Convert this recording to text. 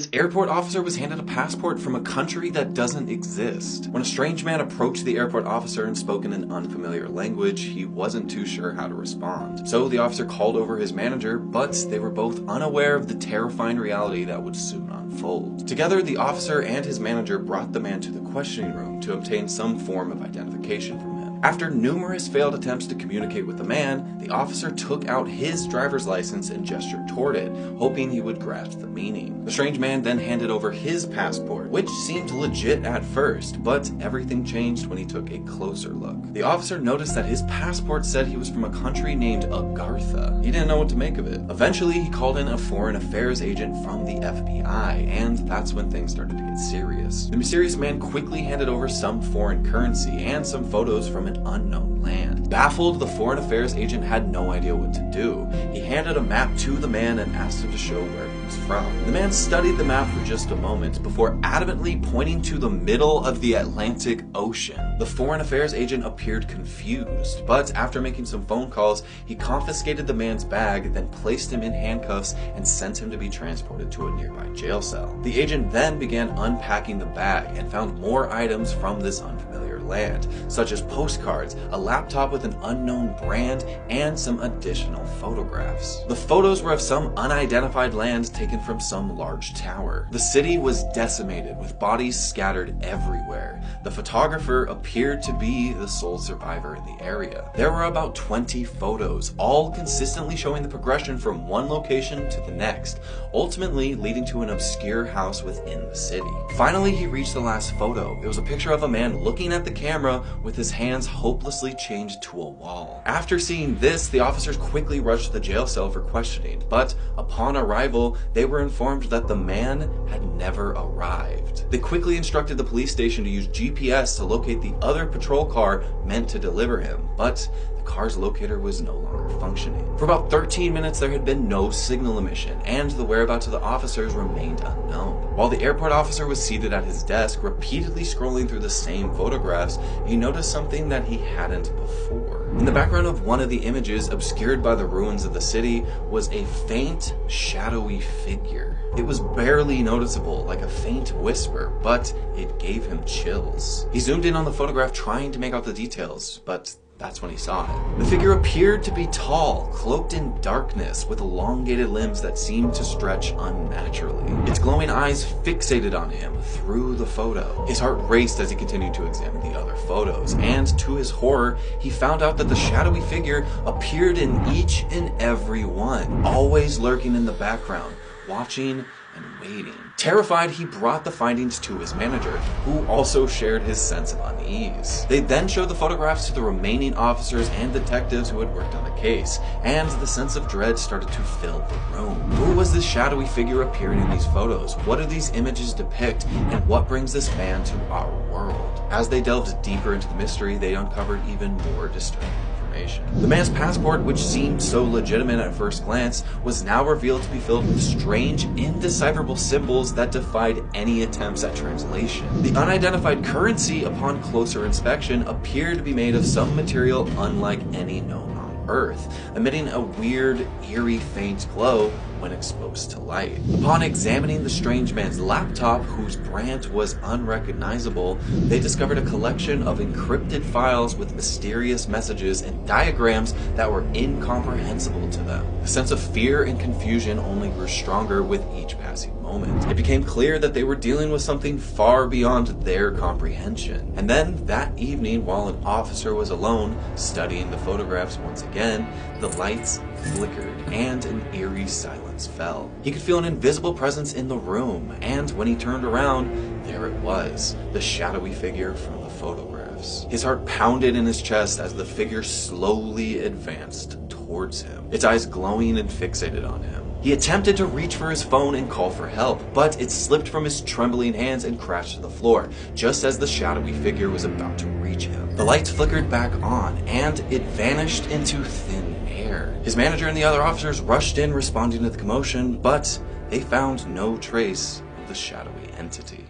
This airport officer was handed a passport from a country that doesn't exist. When a strange man approached the airport officer and spoke in an unfamiliar language, he wasn't too sure how to respond. So the officer called over his manager, but they were both unaware of the terrifying reality that would soon unfold. Together, the officer and his manager brought the man to the questioning room to obtain some form of identification from him. After numerous failed attempts to communicate with the man, the officer took out his driver's license and gestured toward it, hoping he would grasp the meaning. The strange man then handed over his passport, which seemed legit at first, but everything changed when he took a closer look. The officer noticed that his passport said he was from a country named Agartha. He didn't know what to make of it. Eventually, he called in a foreign affairs agent from the FBI, and that's when things started to get serious. The mysterious man quickly handed over some foreign currency and some photos from an unknown land. Baffled, the foreign affairs agent had no idea what to do. He handed a map to the man and asked him to show where he was from. The man studied the map for just a moment before adamantly pointing to the middle of the Atlantic Ocean. The foreign affairs agent appeared confused, but after making some phone calls, he confiscated the man's bag, then placed him in handcuffs and sent him to be transported to a nearby jail cell. The agent then began unpacking the bag and found more items from this unfamiliar land, such as postcards, a laptop with an unknown brand, and some additional photographs. The photos were of some unidentified land taken from some large tower. The city was decimated with bodies scattered everywhere. The photographer appeared to be the sole survivor in the area. There were about 20 photos, all consistently showing the progression from one location to the next, ultimately leading to an obscure house within the city. Finally, he reached the last photo. It was a picture of a man looking at the camera with his hands hopelessly chained to a wall. After seeing this, the officers quickly rushed to the jail cell for questioning, but upon arrival, they were informed that the man had never arrived. They quickly instructed the police station to use GPS to locate the other patrol car meant to deliver him, but the car's locator was no longer functioning. For about 13 minutes, there had been no signal emission, and the whereabouts of the officers remained unknown. While the airport officer was seated at his desk, repeatedly scrolling through the same photographs, he noticed something that he hadn't before. In the background of one of the images, obscured by the ruins of the city, was a faint, shadowy figure. It was barely noticeable, like a faint whisper, but it gave him chills. He zoomed in on the photograph, trying to make out the details, but that's when he saw it. The figure appeared to be tall, cloaked in darkness, with elongated limbs that seemed to stretch unnaturally. Its glowing eyes fixated on him through the photo. His heart raced as he continued to examine the other photos, and to his horror, he found out that the shadowy figure appeared in each and every one, always lurking in the background, watching and waiting. Terrified, he brought the findings to his manager, who also shared his sense of unease. They then showed the photographs to the remaining officers and detectives who had worked on the case, and the sense of dread started to fill the room. Who was this shadowy figure appearing in these photos? What do these images depict, and what brings this man to our world? As they delved deeper into the mystery, they uncovered even more disturbing information. The man's passport, which seemed so legitimate at first glance, was now revealed to be filled with strange, indecipherable symbols that defied any attempts at translation. The unidentified currency, upon closer inspection, appeared to be made of some material unlike any known on Earth, emitting a weird, eerie, faint glow when exposed to light. Upon examining the strange man's laptop, whose brand was unrecognizable, they discovered a collection of encrypted files with mysterious messages and diagrams that were incomprehensible to them. The sense of fear and confusion only grew stronger with each passing moment. It became clear that they were dealing with something far beyond their comprehension. And then, that evening, while an officer was alone, studying the photographs once again, the lights flickered and an eerie silence fell. He could feel an invisible presence in the room, and when he turned around, there it was, the shadowy figure from the photographs. His heart pounded in his chest as the figure slowly advanced towards him, its eyes glowing and fixated on him. He attempted to reach for his phone and call for help, but it slipped from his trembling hands and crashed to the floor, just as the shadowy figure was about to reach him. The lights flickered back on, and it vanished into thin air. His manager and the other officers rushed in, responding to the commotion, but they found no trace of the shadowy entity.